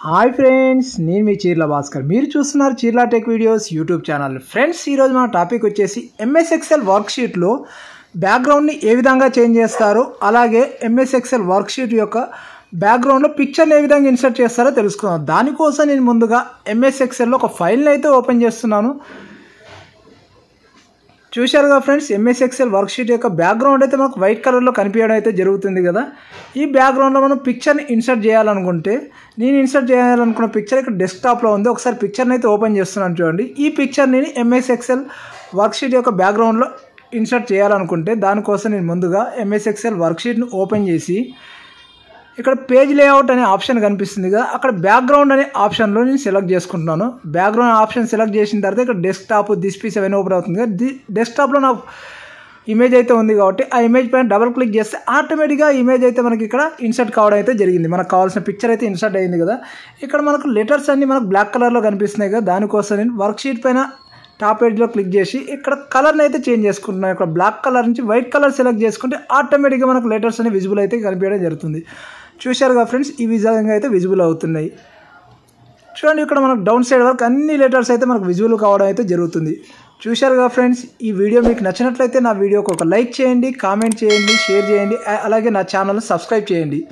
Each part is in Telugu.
హాయ్ ఫ్రెండ్స్, నేను మీ చీర్ల భాస్కర్. మీరు చూస్తున్నారు Cheerla tech videos YouTube channel. Friends, ఈరోజు మన టాపిక్ వచ్చేసి ఎంఎస్ ఎక్సెల్ వర్క్షీట్లో బ్యాక్గ్రౌండ్ని ఏ విధంగా చేంజ్ చేస్తారో, అలాగే ఎంఎస్ ఎక్సెల్ వర్క్షీట్ యొక్క బ్యాక్గ్రౌండ్లో పిక్చర్ని ఏ విధంగా ఇన్సర్ట్ చేస్తారో తెలుసుకుందాం. దానికోసం నేను ముందుగా ఎంఎస్ ఎక్సెల్లో ఒక ఫైల్ని అయితే ఓపెన్ చేస్తున్నాను. చూశారుగా ఫ్రెండ్స్, ఎంఎస్ ఎక్సెల్ వర్క్షీట్ యొక్క బ్యాక్గ్రౌండ్ అయితే మనకు వైట్ కలర్లో కనిపించడం అయితే జరుగుతుంది కదా. ఈ బ్యాక్గ్రౌండ్లో మనం పిక్చర్ని ఇన్సర్ట్ చేయాలనుకుంటే, నేను ఇన్సర్ట్ చేయాలనుకున్న పిక్చర్ ఇక్కడ డెస్క్టాప్లో ఉంది. ఒకసారి పిక్చర్ని అయితే ఓపెన్ చేస్తున్నాను చూడండి. ఈ పిక్చర్ని ఎంఎస్ ఎక్సెల్ వర్క్షీట్ యొక్క బ్యాక్గ్రౌండ్లో ఇన్సర్ట్ చేయాలనుకుంటే, దానికోసం నేను ముందుగా ఎంఎస్ ఎక్సెల్ వర్క్షీట్ని ఓపెన్ చేసి ఇక్కడ పేజ్ లేఅవుట్ అనే ఆప్షన్ కనిపిస్తుంది కదా, అక్కడ బ్యాక్గ్రౌండ్ అనే ఆప్షన్లో నేను సెలెక్ట్ చేసుకుంటున్నాను. బ్యాక్గ్రౌండ్ ఆప్షన్ సెలెక్ట్ చేసిన తర్వాత ఇక్కడ డెస్క్టాప్, దిస్ పీస్ అవన్నీ ఓపెన్ అవుతుంది కదా. డెస్క్టాప్లో నా ఇమేజ్ అయితే ఉంది కాబట్టి ఆ ఇమేజ్ పైన డబుల్ క్లిక్ చేస్తే ఆటోమేటిక్గా ఇమేజ్ అయితే మనకి ఇక్కడ ఇన్సర్ట్ కావడం అయితే జరిగింది. మనకు కావాల్సిన పిక్చర్ అయితే ఇన్సర్ట్ అయింది కదా. ఇక్కడ మనకు లెటర్స్ అన్నీ మనకు బ్లాక్ కలర్లో కనిపిస్తున్నాయి కదా. దానికోసం నేను వర్క్షీట్ పైన టాప్ ఎడ్జ్లో క్లిక్ చేసి ఇక్కడ కలర్ని అయితే చేంజ్ చేసుకుంటున్నాను. ఇక్కడ బ్లాక్ కలర్ నుంచి వైట్ కలర్ సెలెక్ట్ చేసుకుంటే ఆటోమేటిక్గా మనకు లెటర్స్ అన్ని విజిబుల్ అయితే కనిపించడం జరుగుతుంది. చూశారుగా ఫ్రెండ్స్, ఈ విధంగా అయితే విజిబుల్ అవుతున్నాయి. చూడండి, ఇక్కడ మనకు డౌన్ సైడ్ వరకు అన్ని లెటర్స్ అయితే మనకు విజిబుల్ కావడం అయితే జరుగుతుంది. చూశారుగా ఫ్రెండ్స్, ఈ వీడియో మీకు నచ్చినట్లయితే నా వీడియోకి ఒక లైక్ చేయండి, కామెంట్ చేయండి, షేర్ చేయండి, అలాగే నా ఛానల్ని సబ్స్క్రైబ్ చేయండి.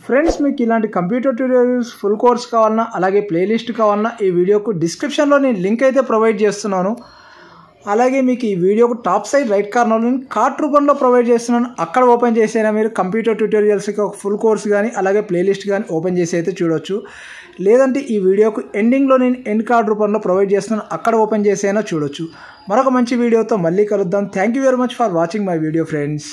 ఫ్రెండ్స్, మీకు ఇలాంటి కంప్యూటర్ ట్యూటోరియల్స్ ఫుల్ కోర్స్ కావాలన్నా, అలాగే ప్లేలిస్ట్ కావాలన్నా ఈ వీడియోకు డిస్క్రిప్షన్లో నేను లింక్ అయితే ప్రొవైడ్ చేస్తున్నాను. అలాగే మీకు ఈ వీడియోకు టాప్ సైడ్ రైట్ కార్నర్లో నేను కార్ట్ రూపంలో ప్రొవైడ్ చేస్తున్నాను. అక్కడ ఓపెన్ చేసైనా మీరు కంప్యూటర్ ట్యూటోరియల్స్కి ఒక ఫుల్ కోర్స్ కానీ అలాగే ప్లేలిస్ట్ కానీ ఓపెన్ చేసి అయితే చూడొచ్చు. లేదంటే ఈ వీడియోకు ఎండింగ్లో నేను ఎండ్ కార్డ్ రూపంలో ప్రొవైడ్ చేస్తున్నాను, అక్కడ ఓపెన్ చేసైనా చూడొచ్చు. మరొక మంచి వీడియోతో మళ్ళీ కలుద్దాం. Thank you very much for watching my video friends.